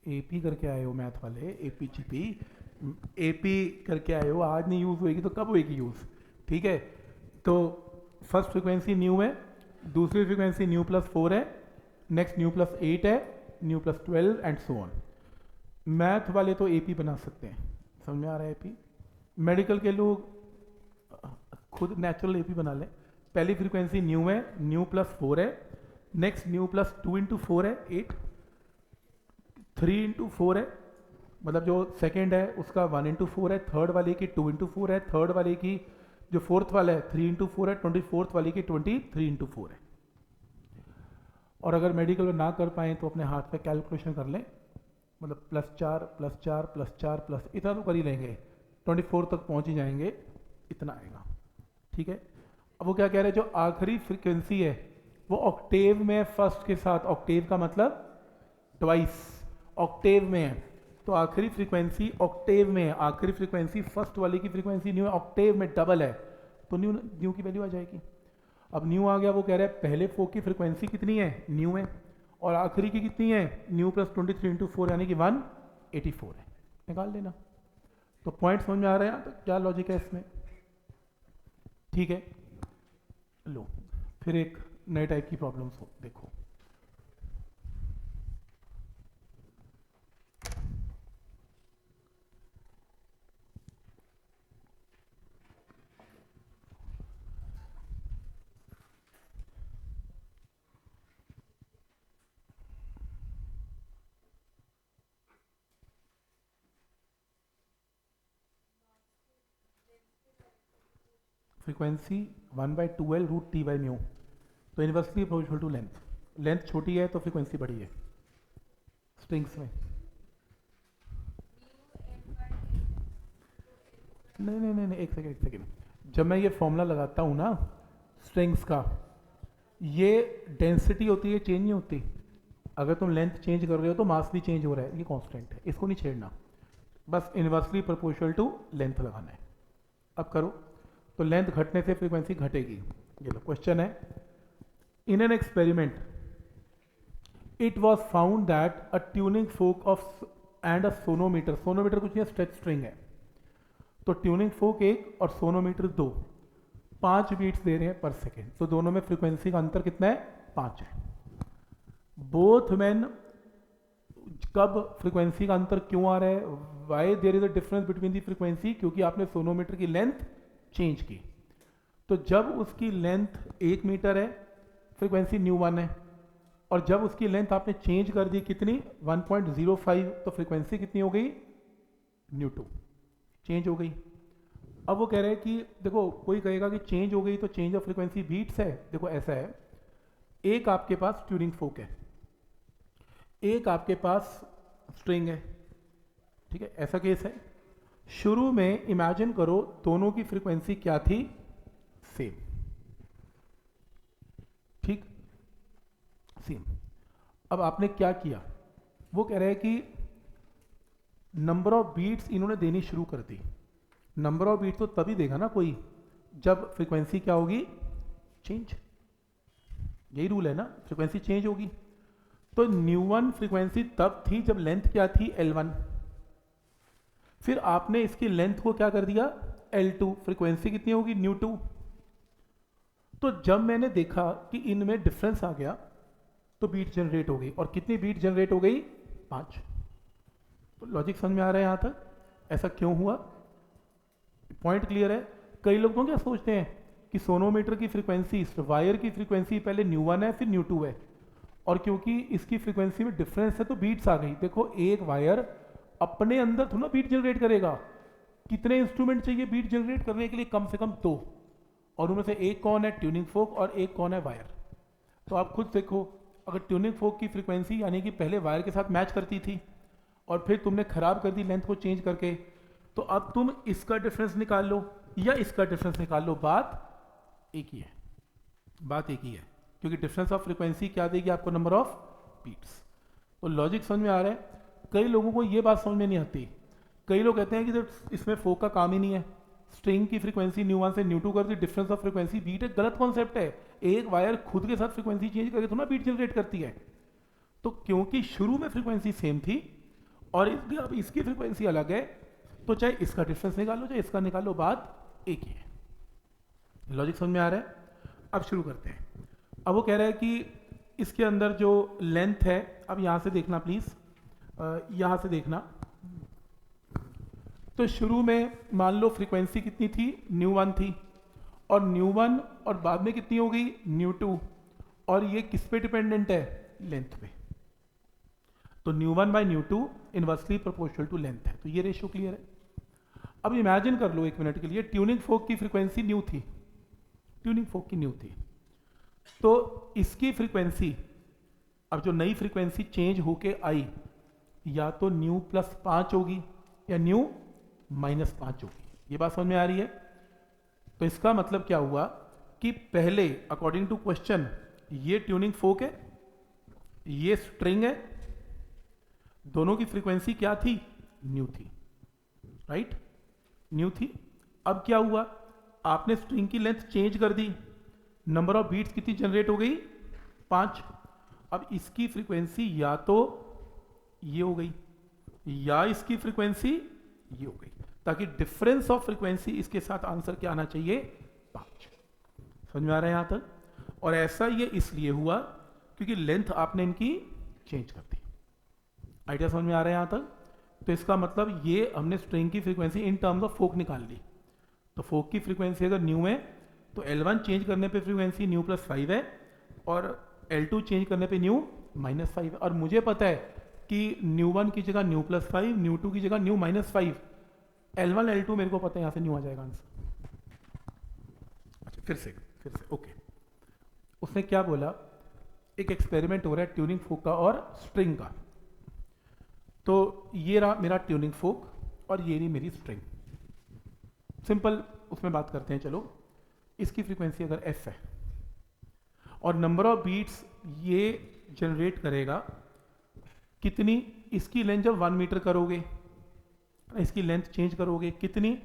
एपी करके आए हो मैथ वाले, एपी जीपी, एपी करके आए हो, आज नहीं यूज होएगी तो कब होएगी यूज? ठीक है। तो फर्स्ट फ्रीक्वेंसी न्यू है, दूसरी फ्रीक्वेंसी न्यू +4 है, नेक्स्ट न्यू +8 है, new +12 and so on. Math वाले तो एपी बना सकते हैं, समझ में आ रहा है? एपी मेडिकल के लोग खुद नेचुरल एपी बना लें। पहली फ्रीक्वेंसी न्यू है, न्यू +4 है, नेक्स्ट न्यू +2 × 4 है 8, 3 × 4 है, मतलब जो सेकेंड है उसका 1 × 4 है, थर्ड वाले की 2 × 4 है, थर्ड वाले की जो फोर्थ वाला है 3 × 4 है, 24th वाले की 23 × 4 है। और अगर मेडिकल में ना कर पाएँ तो अपने हाथ पे कैलकुलेशन कर लें, मतलब +4 +4 +4 प्लस इतना तो कर ही लेंगे, 24 तक पहुंच ही जाएंगे, इतना आएगा। ठीक है। अब वो क्या कह रहे हैं, जो आखिरी फ्रीक्वेंसी है वो ऑक्टेव में है फर्स्ट के साथ, ऑक्टेव का मतलब ट्वाइस, ऑक्टेव में है, तो आखिरी फ्रीक्वेंसी ऑक्टेव में है, आखिरी फ्रीक्वेंसी फर्स्ट वाले की फ्रीक्वेंसी न्यू है, ऑक्टेव में डबल है, तो न्यू की वैल्यू आ जाएगी। अब न्यू आ गया, वो कह रहे हैं पहले फोक की फ्रीक्वेंसी कितनी है? न्यू है, और आखिरी की कितनी है? न्यू +23 × 4 यानी कि 184 है, निकाल लेना। तो पॉइंट समझ में आ रहा है तो क्या लॉजिक है इसमें? ठीक है। लो, फिर एक नए टाइप की प्रॉब्लम्स हो, देखो। फ्रीक्वेंसी 1/2L√T/μ, तो inversely proportional to length. Length छोटी है तो फ्रीक्वेंसी बड़ी है स्ट्रिंग्स में। नहीं, एक सेकेंड। जब मैं ये फॉर्मूला लगाता हूँ ना स्ट्रिंग्स का, ये डेंसिटी होती है, चेंज नहीं होती। अगर तुम लेंथ चेंज कर रहे हो तो मास भी चेंज हो रहा है, ये कांस्टेंट है, इसको नहीं छेड़ना। बस इन्वर्सली प्रोपोर्शनल टू लेंथ लगाना है। अब करो तो लेंथ घटने से फ्रीक्वेंसी घटेगी। ये लो क्वेश्चन है, in an experiment it was found that a tuning fork of and a sonometer, sonometer कुछ नहीं स्ट्रेच स्ट्रिंग है, तो ट्यूनिंग फोक एक और सोनोमीटर दो, 5 बीट्स दे रहे हैं पर सेकेंड, तो दोनों में फ्रीक्वेंसी का अंतर कितना है? 5 है। बोथ मैन, कब फ्रीक्वेंसी का अंतर क्यों आ रहा है? Why there is a difference between the frequency? क्योंकि आपने सोनोमीटर की लेंथ चेंज की, तो जब उसकी लेंथ 1 मीटर है फ्रीक्वेंसी न्यू 1 है, और जब उसकी लेंथ आपने चेंज कर दी कितनी? 1.05, तो फ्रीक्वेंसी कितनी हो गई? न्यू 2 चेंज हो गई। अब वो कह रहे हैं कि देखो, कोई कहेगा कि चेंज हो गई तो चेंज ऑफ फ्रीक्वेंसी बीट्स है। देखो ऐसा है, एक आपके पास ट्यूनिंग फोक है, एक आपके पास स्ट्रिंग है, ठीक है, ऐसा केस है। शुरू में इमेजिन करो दोनों की फ्रीक्वेंसी क्या थी? सेम, ठीक, सेम। अब आपने क्या किया? वो कह रहे हैं कि नंबर ऑफ बीट्स इन्होंने देनी शुरू कर दी। नंबर ऑफ बीट्स तो तभी देगा ना कोई जब फ्रीक्वेंसी क्या होगी? चेंज। यही रूल है ना, फ्रीक्वेंसी चेंज होगी। तो न्यू 1 फ्रीक्वेंसी तब थी जब लेंथ क्या थी? L1। फिर आपने इसकी लेंथ को क्या कर दिया? L2, फ्रीक्वेंसी कितनी होगी? न्यू 2। तो जब मैंने देखा कि इनमें डिफरेंस आ गया तो बीट जनरेट हो गई, और कितनी बीट जनरेट हो गई? 5। तो लॉजिक समझ में आ रहा है यहां तक? ऐसा क्यों हुआ? पॉइंट क्लियर है? कई लोग तो क्या सोचते हैं कि सोनोमीटर की फ्रीक्वेंसी, वायर की फ्रीक्वेंसी पहले न्यू 1 है फिर न्यू 2 है, और क्योंकि इसकी फ्रीक्वेंसी में डिफरेंस है तो बीट्स आ गई। देखो, एक वायर अपने अंदर थोड़ा बीट जनरेट करेगा, कितने इंस्ट्रूमेंट चाहिए बीट जनरेट करने के लिए? कम से कम 2, और उनमें से एक कौन है? ट्यूनिंग फोक, और एक कौन है? वायर। तो आप खुद देखो, अगर ट्यूनिंग फोक की फ्रीक्वेंसी यानी कि पहले वायर के साथ मैच करती थी और फिर तुमने खराब कर दी लेंथ को चेंज करके, तो अब तुम इसका डिफरेंस निकाल लो या इसका डिफरेंस निकाल लो, बात एक ही है, बात एक ही है, क्योंकि डिफरेंस ऑफ फ्रीक्वेंसी क्या देगी आपको? Number of beats. तो लॉजिक समझ में आ रहा है? कई लोगों को ये बात समझ में नहीं आती। कई लोग कहते हैं कि तो इसमें फोक का काम ही नहीं है, स्ट्रिंग की फ्रीक्वेंसी न्यू 1 से न्यू 2 कर दी, डिफरेंस ऑफ फ्रीक्वेंसी बीट। एक गलत कॉन्सेप्ट है। एक वायर खुद के साथ फ्रीक्वेंसी चेंज करके थोड़ा बीट जनरेट करती है। तो क्योंकि शुरू में फ्रीक्वेंसी सेम थी और अब इसकी फ्रीक्वेंसी अलग है, तो चाहे इसका डिफरेंस निकालो चाहे इसका निकालो, बात एक ही है। लॉजिक समझ में आ रहा है? अब शुरू करते हैं। अब वो कह रहा है कि इसके अंदर जो लेंथ है, अब यहां से देखना प्लीज, यहां से देखना। तो शुरू में मान लो फ्रीक्वेंसी कितनी थी? न्यू 1 थी, और न्यू 1 और बाद में कितनी हो गई? न्यू 2, और ये किस पे डिपेंडेंट है? लेंथ पे। तो nu 1 by nu 2 inversely proportional to length है। तो ये रेशियो क्लियर है। अब इमेजिन कर लो एक मिनट के लिए, ट्यूनिंग फोक की फ्रीक्वेंसी न्यू थी, ट्यूनिंग फोक की न्यू थी, तो इसकी फ्रीक्वेंसी, अब जो नई फ्रीक्वेंसी चेंज होके आई, या तो न्यू +5 होगी या न्यू -5 होगी। ये बात समझ में आ रही है? तो इसका मतलब क्या हुआ कि पहले अकॉर्डिंग टू क्वेश्चन ये ट्यूनिंग फोक है, ये स्ट्रिंग है, दोनों की फ्रीक्वेंसी क्या थी? न्यू थी, राइट? न्यू थी। अब क्या हुआ? आपने स्ट्रिंग की लेंथ चेंज कर दी, नंबर ऑफ बीट्स कितनी जनरेट हो गई? 5। अब इसकी फ्रीक्वेंसी या तो ये हो गई या इसकी फ्रीक्वेंसी ये हो गई, ताकि डिफरेंस ऑफ फ्रीक्वेंसी इसके साथ आंसर क्या आना चाहिए? 5। समझ में आ रहा है यहां तक? और ऐसा ये इसलिए हुआ क्योंकि लेंथ आपने इनकी चेंज कर दी। आइडिया समझ में आ रहा है यहां तक? तो इसका मतलब ये हमने स्ट्रिंग की frequency in terms of fork निकाल ली। तो फोक की फ्रीक्वेंसी अगर न्यू है तो L1 चेंज करने पे फ्रीक्वेंसी न्यू +5 है, और L2 चेंज करने पे न्यू -5 है। और मुझे पता है कि न्यू 1 की जगह न्यू +5, न्यू 2 की जगह न्यू -5, L1 L2 मेरे को पता है यहाँ से न्यू आ जाएगा आंसर। अच्छा, फिर से ओके। उसने क्या बोला? एक एक्सपेरिमेंट हो रहा है ट्यूनिंग फोक का और स्ट्रिंग का। तो ये रहा मेरा ट्यूनिंग फोक और ये रही मेरी स्ट्रिंग। सिंपल उसमें बात करते हैं। चलो, इसकी फ्रीक्वेंसी अगर f है और नंबर ऑफ बीट्स ये जनरेट करेगा कितनी? इसकी लेंथ जब 1 मीटर करोगे इसकी लेंथ चेंज करोगे कितनी?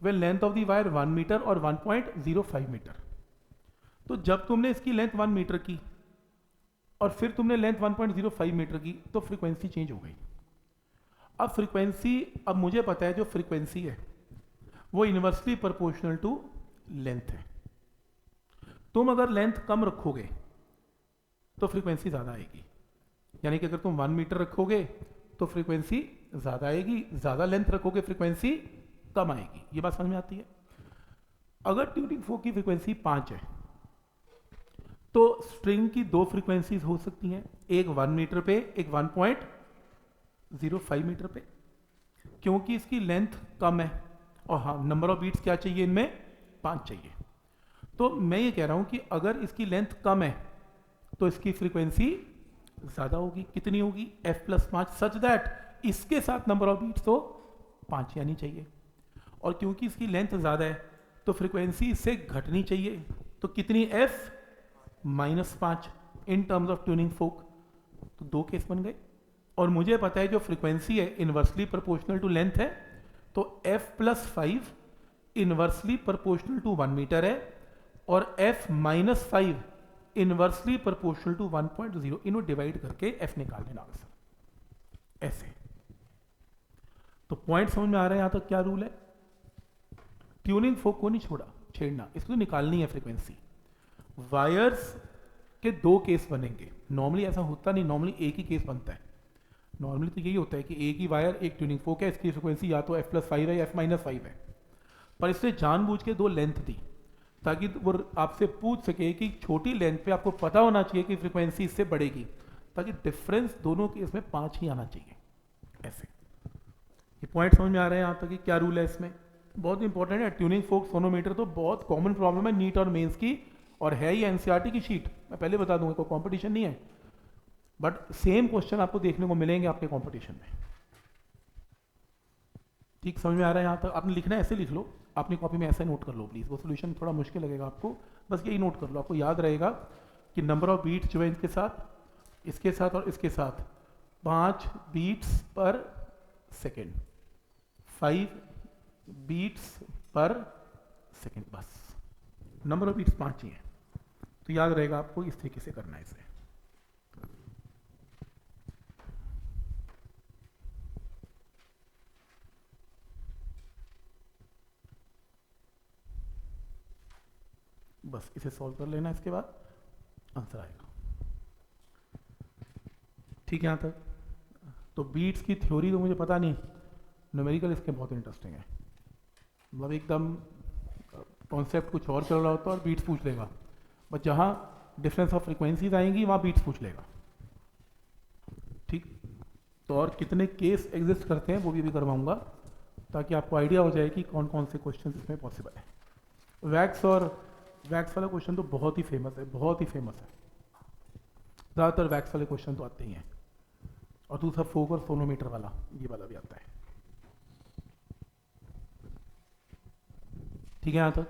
Well length of the wire 1 metre और 1.05 मीटर। तो जब तुमने इसकी लेंथ 1 मीटर की और फिर तुमने लेंथ 1.05 मीटर की तो फ्रीक्वेंसी चेंज हो गई। अब फ्रीक्वेंसी, अब मुझे पता है जो फ्रीक्वेंसी है वो इनवर्सली प्रोपोर्शनल टू लेंथ है। तुम अगर लेंथ कम रखोगे तो फ्रीक्वेंसी ज़्यादा आएगी, यानी कि अगर तुम 1 मीटर रखोगे तो फ्रीक्वेंसी ज़्यादा आएगी, ज़्यादा लेंथ रखोगे फ्रीक्वेंसी कम आएगी। ये बात समझ में आती है? अगर ट्यूनिंग फोक की फ्रीक्वेंसी 5 है तो स्ट्रिंग की दो फ्रीक्वेंसीज हो सकती हैं, एक 1 मीटर पे, एक 1.05 मीटर पे, क्योंकि इसकी लेंथ कम है और हाँ नंबर ऑफ बीट्स क्या चाहिए इनमें? 5 चाहिए। तो मैं ये कह रहा हूं कि अगर इसकी लेंथ कम है तो इसकी फ्रीक्वेंसी ज़्यादा होगी। कितनी होगी? f+5 सच दैट इसके साथ नंबर ऑफ बीट्स तो 5 ही आनी चाहिए, और क्योंकि इसकी लेंथ ज़्यादा है तो फ्रीक्वेंसी इससे घटनी चाहिए। तो कितनी? f-5 in terms of tuning फोक। तो दो केस बन गए, और मुझे पता है जो फ्रीक्वेंसी है इनवर्सली प्रोपोर्शनल टू लेंथ है, तो f+5 inversely proportional to 1 metre है और f-5 इनवर्सली प्रोपोर्शनल टू 1.0। इन्हों डिवाइड करके f निकाल लेना आंसर ऐसे। तो पॉइंट समझ में आ रहा है यहां तक क्या रूल है? ट्यूनिंग फोक को नहीं छेड़ना, इसको निकालनी है फ्रीक्वेंसी। वायर्स के दो केस बनेंगे। नॉर्मली ऐसा होता नहीं, नॉर्मली एक ही केस बनता है। नॉर्मली तो यही होता है कि एक ही वायर, एक ट्यूनिंग फोक है, इसकी फ्रीक्वेंसी या तो f+5 है या f-5 है, पर इसने जानबूझ के दो लेंथ दी ताकि वो आपसे पूछ सके कि छोटी लेंथ पे आपको पता होना चाहिए कि फ्रीक्वेंसी इससे बढ़ेगी, ताकि डिफरेंस दोनों केस में 5 ही आना चाहिए ऐसे। ये पॉइंट समझ में आ रहा है यहाँ तक कि क्या रूल है इसमें? बहुत इंपॉर्टेंट है। ट्यूनिंग फोक सोनोमीटर तो बहुत कॉमन प्रॉब्लम है नीट और मेंस की, और है ही एनसीईआरटी की शीट। मैं पहले बता दूंगा, कोई कंपटीशन नहीं है, बट सेम क्वेश्चन आपको देखने को मिलेंगे आपके कंपटीशन में। ठीक समझ में आ रहा है यहाँ तक? आपने लिखना है ऐसे लिख लो, अपनी कॉपी में ऐसे नोट कर लो प्लीज। वो सोल्यूशन थोड़ा मुश्किल लगेगा आपको, बस यही नोट कर लो। आपको याद रहेगा कि नंबर ऑफ बीट्स जो है इसके साथ और इसके साथ 5 beats per second, 5 beats per second, बस नंबर ऑफ बीट्स 5 ही है। तो याद रहेगा आपको इस तरीके से करना है इसे। बस इसे सॉल्व कर लेना, इसके बाद आंसर आएगा। ठीक है यहाँ तक? तो बीट्स की थ्योरी तो मुझे पता नहीं, न्यूमेरिकल इसके बहुत इंटरेस्टिंग है। मतलब एकदम कॉन्सेप्ट कुछ और चल रहा होता है और बीट्स पूछ लेगा, बट जहाँ डिफरेंस ऑफ फ्रीक्वेंसीज आएंगी वहाँ बीट्स पूछ लेगा। ठीक, तो और कितने केस एग्जिस्ट करते हैं वो भी करवाऊंगा, ताकि आपको आइडिया हो जाए कि कौन कौन से क्वेश्चन इसमें पॉसिबल है। वैक्स वाला क्वेश्चन तो बहुत ही फेमस है, बहुत ही फेमस है। ज़्यादातर वैक्स वाले क्वेश्चन तो आते ही हैं, और दूसरा फोक और सोनोमीटर वाला, ये वाला भी आता है। ठीक है यहाँ तक?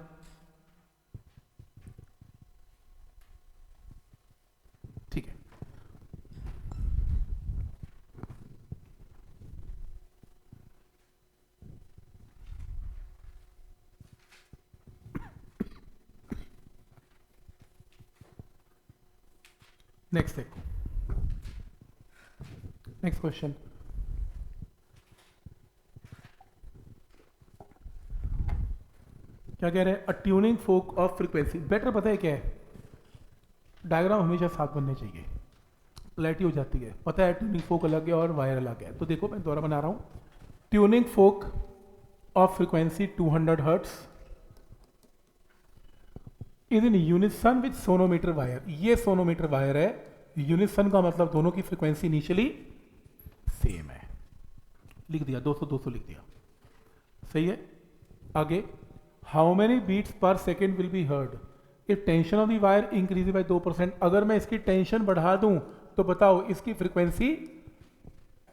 ठीक है। नेक्स्ट देखो, नेक्स्ट क्वेश्चन। क्या कह रहे हैं? A tuning fork of frequency. Better पता है क्या है? डायग्राम हमेशा साथ बनने चाहिए, क्लैरिटी हो जाती है। पता है ट्यूनिंग फोक अलग है और वायर अलग है। तो देखो मैं दोबारा बना रहा हूं। Tuning fork of frequency 200 hertz is in unison with sonometer wire. ये सोनोमीटर वायर है, यूनिसन का मतलब दोनों की फ्रीक्वेंसी इनिशियली सेम है। लिख दिया 200 लिख दिया, सही है। आगे, how many beats per second will be heard if tension of the wire increase by 2%। अगर मैं इसकी टेंशन बढ़ा दूं तो बताओ इसकी फ्रीक्वेंसी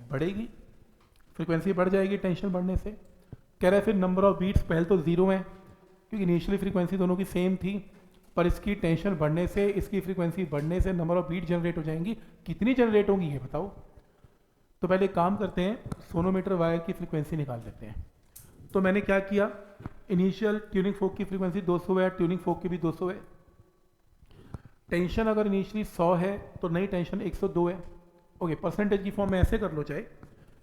बढ़ेगी, फ्रीक्वेंसी बढ़ जाएगी टेंशन बढ़ने से। कह रहे फिर नंबर ऑफ बीट्स पहले तो 0 है क्योंकि इनिशियली फ्रीक्वेंसी दोनों की सेम थी, पर इसकी टेंशन बढ़ने से, इसकी फ्रीक्वेंसी बढ़ने से नंबर ऑफ बीट जनरेट हो जाएंगी। कितनी जनरेट होंगी ये बताओ? तो पहले एक काम करते हैं, सोनोमीटर वायर की फ्रीक्वेंसी निकाल लेते हैं। तो मैंने क्या किया, इनिशियल ट्यूनिंग फोक की फ्रीक्वेंसी 200 है, ट्यूनिंग फोक की भी 200 है। टेंशन अगर इनिशियली 100 है तो नई टेंशन 102 है। ओके, परसेंटेज की फॉर्म में ऐसे कर लो, चाहे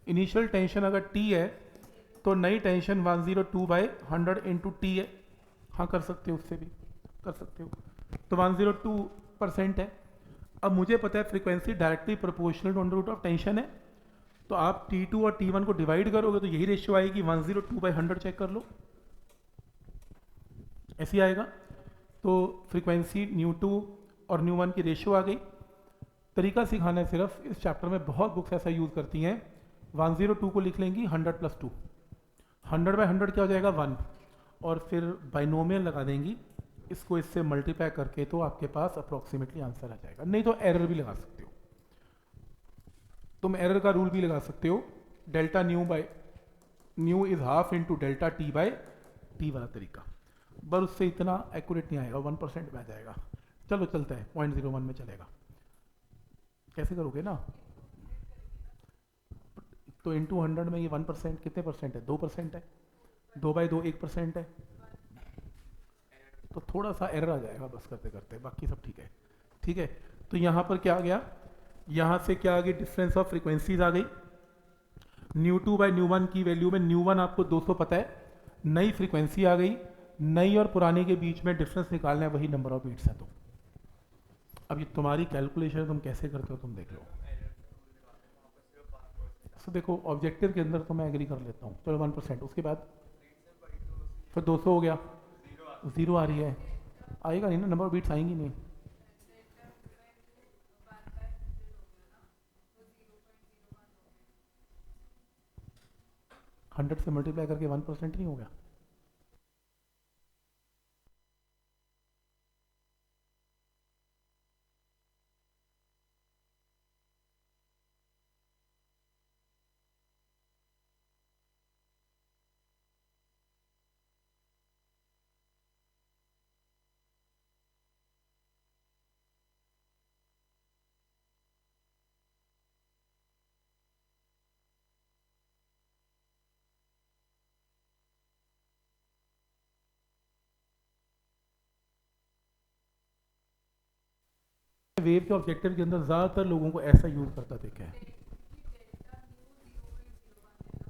इनिशियल टेंशन अगर T है तो नई टेंशन 102/100 इंटू टी है। हाँ कर सकते हो, उससे भी कर सकते हो। तो 102% है। अब मुझे पता है frequency directly proportional to under root of tension है, तो आप T2 और T1 को डिवाइड करोगे तो यही रेशियो आएगी, 102/100 चेक कर लो, ऐसी आएगा। तो फ्रीक्वेंसी न्यू2 और न्यू1 की रेशियो आ गई। तरीका सिखाना है सिर्फ, इस चैप्टर में बहुत बुक्स ऐसा यूज़ करती हैं। 102 को लिख लेंगी 100 + 2, 100/100 क्या हो जाएगा 1, और फिर बाइनोमियल लगा देंगी, इसको इससे मल्टीप्लाई करके, तो आपके पास अप्रोक्सीमेटली आंसर आ जाएगा। नहीं तो एरर भी लगा सकते हो, तुम एरर का रूल भी लगा सकते हो, delta nu is half into delta T/T वाला तरीका, पर उससे इतना एक्यूरेट नहीं आएगा, 1% में आ जाएगा। चलो चलता है, 0.01 में चलेगा। कैसे करोगे ना, तो इंटू 100 में ये 1% कितने परसेंट है, 2% है, 2/2 1% है, तो थोड़ा सा एरर आ जाएगा बस करते करते, बाकी सब ठीक है। ठीक है, तो यहाँ पर क्या आ गया, यहाँ से क्या आ गई, डिफरेंस ऑफ फ्रीक्वेंसीज आ गई। न्यू2/न्यू1 की वैल्यू में न्यू1 आपको 200 पता है, नई फ्रीक्वेंसी आ गई, नई और पुरानी के बीच में डिफरेंस निकालना है, वही नंबर ऑफ बीट्स है। तो अब ये तुम्हारी कैलकुलेशन तुम कैसे करते हो तुम देख लो। तो देखो ऑब्जेक्टिव के अंदर तो मैं एग्री कर लेता हूँ, चलो 1%, उसके बाद फिर 200 हो गया, 0 आ रही है, आएगा नहीं ना, नंबर ऑफ बीट्स आएंगी नहीं। 100 से मल्टीप्लाई करके 1% नहीं हो गया। वेव के ऑब्जेक्टिव के अंदर ज़्यादातर लोगों को ऐसा यूज़ करता देखा है।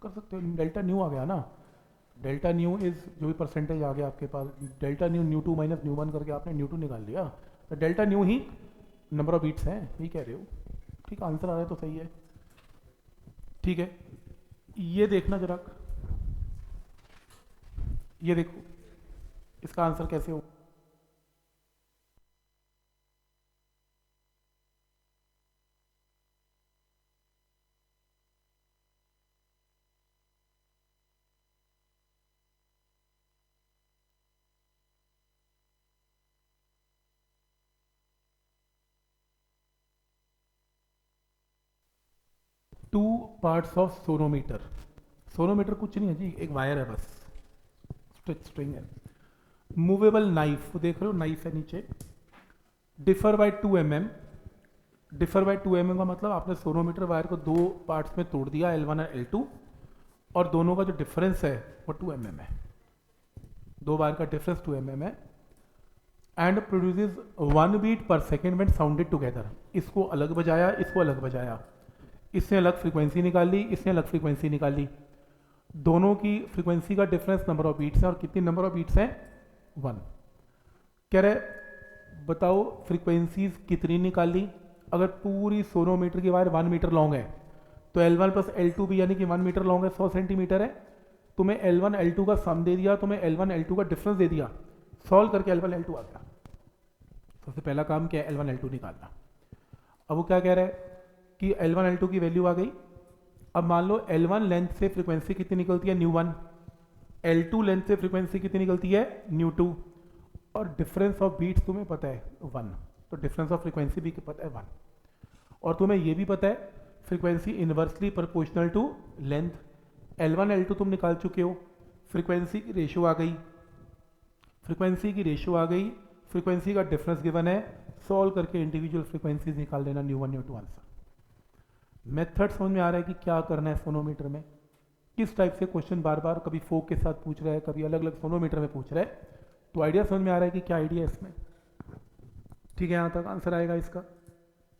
कर सकते हो, डेल्टा न्यू आ गया ना, डेल्टा न्यू इज जो भी परसेंटेज आ गया आपके पास, डेल्टा न्यू न्यू2 - न्यू1 करके आपने न्यू2 निकाल लिया, तो डेल्टा न्यू ही नंबर ऑफ बीट्स हैं, यही कह रहे हो। ठीक, आंसर आ रहा है तो सही है। ठीक है, ये देखना जरा, ये देखो इसका आंसर कैसे हो। Two parts of sonometer. Sonometer कुछ नहीं है जी, एक वायर है बस, स्ट्रिंग है। मूवेबल नाइफ, देख रहे हो नाइफ है नीचे, differ by 2 mm। Differ by 2 mm का मतलब आपने सोनोमीटर वायर को 2 पार्ट्स में तोड़ दिया, L1 और L2, और दोनों का जो डिफरेंस है वो 2 mm है, दो वायर का डिफरेंस 2 mm है। एंड प्रोड्यूसेस 1 बीट पर सेकेंड व्हेन साउंडेड टुगेदर। इसको अलग बजाया, इसको अलग बजाया, इसने अलग फ्रीक्वेंसी निकाल ली, इसने अलग फ्रीक्वेंसी निकाल ली, दोनों की फ्रीक्वेंसी का डिफरेंस नंबर ऑफ बीट्स है, और कितनी नंबर ऑफ बीट्स हैं 1। कह रहे बताओ फ्रीक्वेंसीज कितनी निकाली। अगर पूरी सोनोमीटर की वायर 1 मीटर लॉन्ग है तो L1 + L2 भी यानी कि 1 मीटर लॉन्ग है, 100 सेंटीमीटर है। तुम्हें L1 L2 का सम दे दिया, तुम्हें L1 L2 का डिफरेंस दे दिया, सॉल्व करके L1 L2 आ गया। सबसे पहला काम क्या है, L1 L2 निकालना। अब वो क्या कह रहा है कि L1 L2 की वैल्यू आ गई। अब मान लो L1 लेंथ से फ्रीक्वेंसी कितनी निकलती है न्यू1, L2 लेंथ से फ्रीक्वेंसी कितनी निकलती है न्यू2, और डिफरेंस ऑफ बीट्स तुम्हें पता है 1, तो डिफरेंस ऑफ फ्रीक्वेंसी भी पता है 1। और तुम्हें ये भी पता है frequency inversely proportional to length. L1 L2 तुम निकाल चुके हो, फ्रीक्वेंसी की रेशियो आ गई, फ्रीक्वेंसी की रेशियो आ गई, फ्रीक्वेंसी का डिफरेंस गिवन है, सॉल्व करके इंडिविजुअल फ्रीक्वेंसीज निकाल लेना, न्यू1 न्यू2 आंसर। मेथड समझ में आ रहा है कि क्या करना है सोनोमीटर में, किस टाइप से क्वेश्चन बार बार कभी फोक के साथ पूछ रहा है, कभी अलग अलग सोनोमीटर में पूछ रहा है। तो आइडिया समझ में आ रहा है कि क्या आइडिया है इसमें। ठीक है, यहाँ तक आंसर आएगा इसका।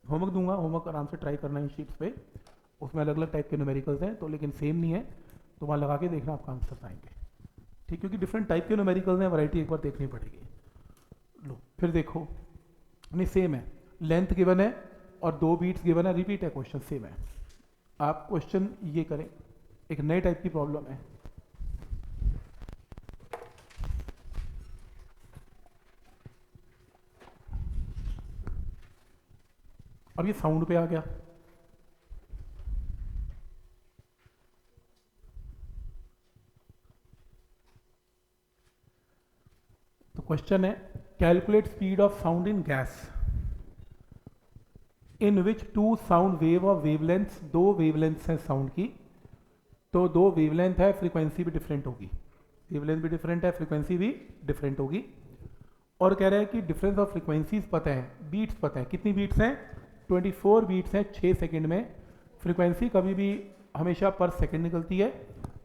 होमवर्क दूंगा, होमवर्क आराम से ट्राई करना इन शीट्स पे, उसमें अलग अलग टाइप के न्यूमेरिकल्स हैं तो, लेकिन सेम नहीं है, तो वहाँ लगा के देखना आपका आंसर आएंगे। ठीक, क्योंकि डिफरेंट टाइप के न्यूमेरिकल्स हैं, वैरायटी एक बार देखनी पड़ेगी। लो फिर देखो, नहीं सेम है, लेंथ गिवन है और 2 बीट्स गिवन है, रिपीट है क्वेश्चन, सेम है। आप क्वेश्चन ये करें, एक नए टाइप की प्रॉब्लम है। अब ये साउंड पे आ गया। तो क्वेश्चन है, calculate speed of sound in gas in which 2 sound wave of wavelength, 2 wavelengths हैं साउंड की, तो 2 वेवलेंथ है, फ्रीक्वेंसी भी डिफरेंट होगी, वेवलेंथ भी डिफरेंट है, फ्रीक्वेंसी भी डिफरेंट होगी। और कह रहा है कि डिफरेंस ऑफ फ्रीक्वेंसीज पता है, बीट्स पता है, कितनी बीट्स हैं, 24 बीट्स हैं 6 सेकंड में। फ्रीक्वेंसी कभी भी हमेशा पर सेकंड निकलती है,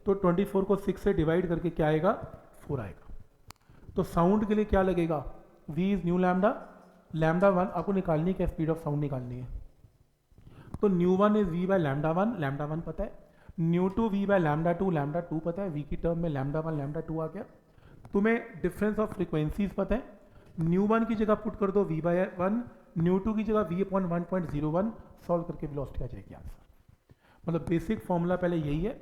तो 24 को 6 से डिवाइड करके क्या आएगा, 4 आएगा। तो साउंड के लिए क्या लगेगा, v is nu lambda, lambda 1 आपको निकालनी है, क्या स्पीड ऑफ साउंड निकालनी है। तो nu 1 is v by lambda 1, lambda 1 पता है, new 2 v by lambda 2, lambda 2 पता है, v की टर्म में लैम्डा 1 लैम्डा 2 आ गया। तुम्हें डिफरेंस ऑफ फ्रीक्वेंसीज पता है, न्यू 1 की जगह पुट कर दो v बाय 1, न्यू 2 की जगह v अपॉन 1.01, सॉल्व करके वेलोसिटी आ जाएगी आंसर। मतलब बेसिक फॉर्मूला पहले यही है,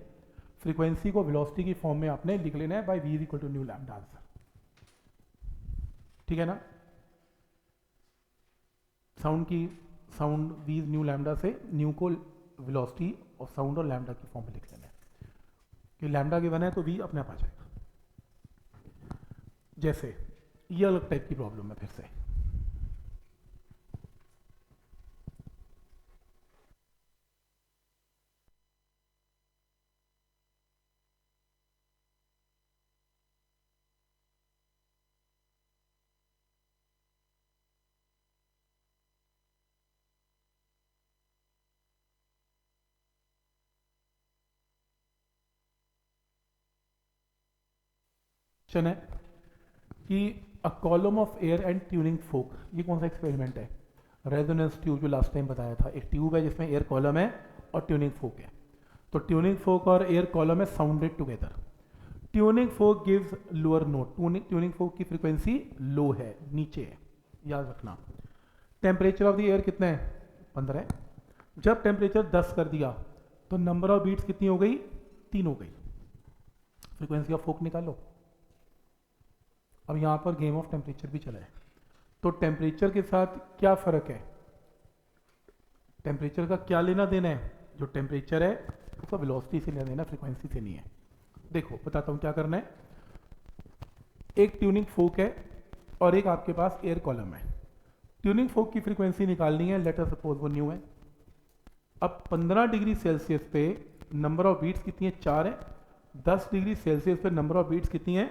फ्रीक्वेंसी को वेलोसिटी की फॉर्म में आपने लिख लेना है by v is equal to nu lambda answer. ठीक है ना, sound v is nu lambda से न्यू को वेलोसिटी और साउंड और लैम्डा की फॉर्म में लिख लेना है, कि लैम्डा गिवन है तो v अपने आप आ जाएगा। जैसे ये अलग टाइप की प्रॉब्लम है फिर से, क्वेश्चन है कि a column of air and tuning फोक, ये कौन सा एक्सपेरिमेंट है, रेजोनेंस ट्यूब जो लास्ट टाइम बताया था, एक ट्यूब है जिसमें एयर कॉलम है और ट्यूनिंग फोक है। तो ट्यूनिंग फोक और एयर कॉलम है साउंडेड टुगेदर। ट्यूनिंग फोक gives lower note, tuning fork की फ्रीक्वेंसी लो है, नीचे है, याद रखना। टेम्परेचर ऑफ द एयर कितना है, 15 है। जब टेम्परेचर 10 कर दिया तो नंबर ऑफ बीट्स कितनी हो गई, 3 हो गई। फ्रीक्वेंसी ऑफ फोक निकालो। अब यहाँ पर गेम ऑफ टेम्परेचर भी चला है, तो टेम्परेचर के साथ क्या फ़र्क है, टेम्परेचर का क्या लेना देना है, जो टेम्परेचर है उसका वेलोसिटी से लेना देना, फ्रीक्वेंसी से नहीं है। देखो बताता हूँ क्या करना है, एक ट्यूनिंग फोक है और एक आपके पास एयर कॉलम है। ट्यूनिंग फोक की फ्रीक्वेंसी निकालनी है, लेट अस सपोज वो न्यू है। अब 15 डिग्री सेल्सियस पे नंबर ऑफ बीट्स कितनी है, 4 है। 10 डिग्री सेल्सियस पे नंबर ऑफ बीट्स कितनी है,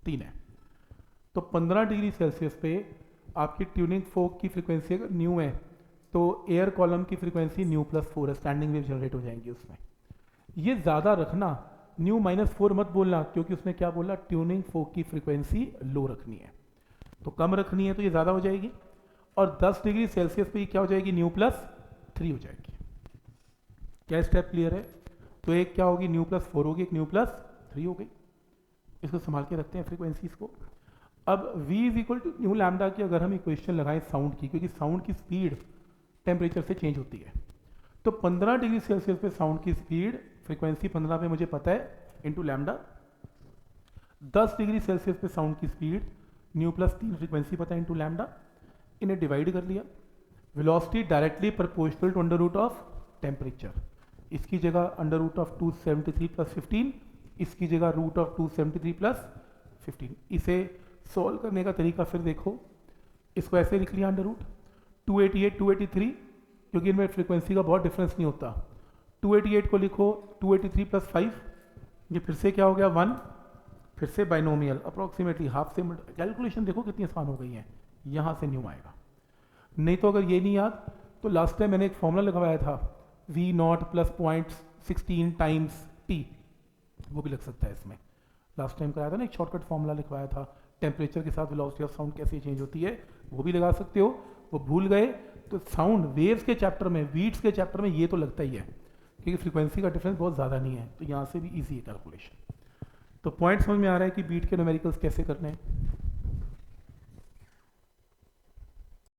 3 है। तो 15 डिग्री सेल्सियस पे आपकी ट्यूनिंग फोक की फ्रीक्वेंसी अगर न्यू है तो एयर कॉलम की फ्रीक्वेंसी न्यू +4 है, स्टैंडिंग वेव जनरेट हो जाएंगी उसमें। ये ज़्यादा रखना, न्यू -4 मत बोलना, क्योंकि उसने क्या बोला, ट्यूनिंग फोक की फ्रीक्वेंसी लो रखनी है, तो कम रखनी है तो ये ज़्यादा हो जाएगी। और 10 डिग्री सेल्सियस पे क्या हो जाएगी, न्यू +3 हो जाएगी। क्या स्टेप क्लियर है, तो एक क्या होगी, न्यू +4 होगी, एक न्यू +3 हो गई। इसको संभाल के रखते हैं फ्रीक्वेंसीज को। अब v is equal to nu lambda की अगर हम इक्वेशन लगाएं साउंड की, क्योंकि साउंड की स्पीड टेम्परेचर से चेंज होती है, तो 15 डिग्री सेल्सियस पे साउंड की स्पीड, फ्रीक्वेंसी 15 पे मुझे पता है, इंटू लैम्डा। 10 डिग्री सेल्सियस पे साउंड की स्पीड न्यू +3 फ्रीक्वेंसी पता है, इंटू लैम्डा। इन्हें डिवाइड कर लिया। Velocity directly proportional to under root of temperature, इसकी जगह अंडर रूट ऑफ 273 + 15, इसकी जगह रूट ऑफ 273 + 15। इसे सॉल्व करने का तरीका फिर देखो, इसको ऐसे लिख लिया अंडर रूट 288 283, क्योंकि इनमें फ्रीक्वेंसी का बहुत डिफरेंस नहीं होता। 288 को लिखो 283 + 5, ये फिर से क्या हो गया 1, फिर से बाइनोमियल अप्रॉक्सीमेटली हाफ से, कैलकुलेशन देखो कितनी आसान हो गई है, यहाँ से न्यू आएगा। नहीं तो अगर ये नहीं याद तो लास्ट टाइम मैंने एक फॉर्मूला लगवाया था V0 प्लस 0.16 टाइम्स टी, वो भी लग सकता है इसमें। लास्ट टाइम कराया था ना, एक शॉर्टकट फॉर्मूला लिखवाया था, टेम्परेचर के साथ वेलोसिटी ऑफ साउंड कैसे चेंज होती है, वो भी लगा सकते हो। वो भूल गए तो साउंड वेव्स के चैप्टर में, बीट्स के चैप्टर में ये तो लगता ही है, क्योंकि फ्रीक्वेंसी का डिफरेंस बहुत ज़्यादा नहीं है, तो यहाँ से भी ईजी है कैलकुलेशन। तो पॉइंट समझ में आ रहा है कि बीट के न्यूमेरिकल्स कैसे करने हैं।